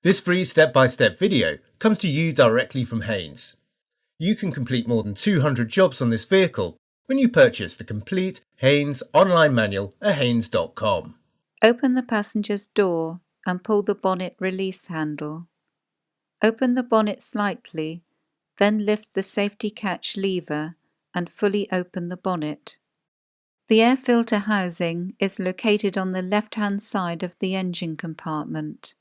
This free step-by-step video comes to you directly from Haynes. You can complete more than 200 jobs on this vehicle when you purchase the complete Haynes online manual at haynes.com. Open the passenger's door and pull the bonnet release handle. Open the bonnet slightly, then lift the safety catch lever and fully open the bonnet. The air filter housing is located on the left-hand side of the engine compartment.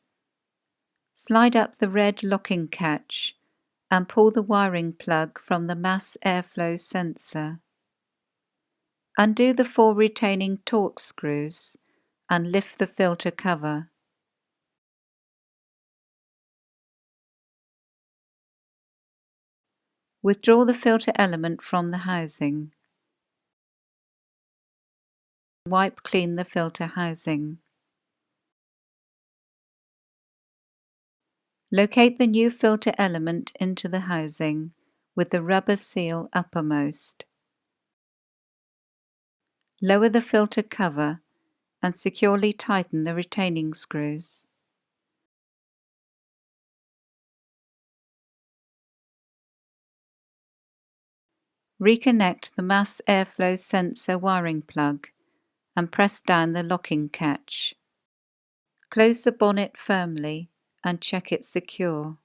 Slide up the red locking catch and pull the wiring plug from the mass airflow sensor. Undo the 4 retaining torque screws and lift the filter cover. Withdraw the filter element from the housing. Wipe clean the filter housing. Locate the new filter element into the housing with the rubber seal uppermost. Lower the filter cover and securely tighten the retaining screws. Reconnect the mass airflow sensor wiring plug and press down the locking catch. Close the bonnet firmly and check it's secure.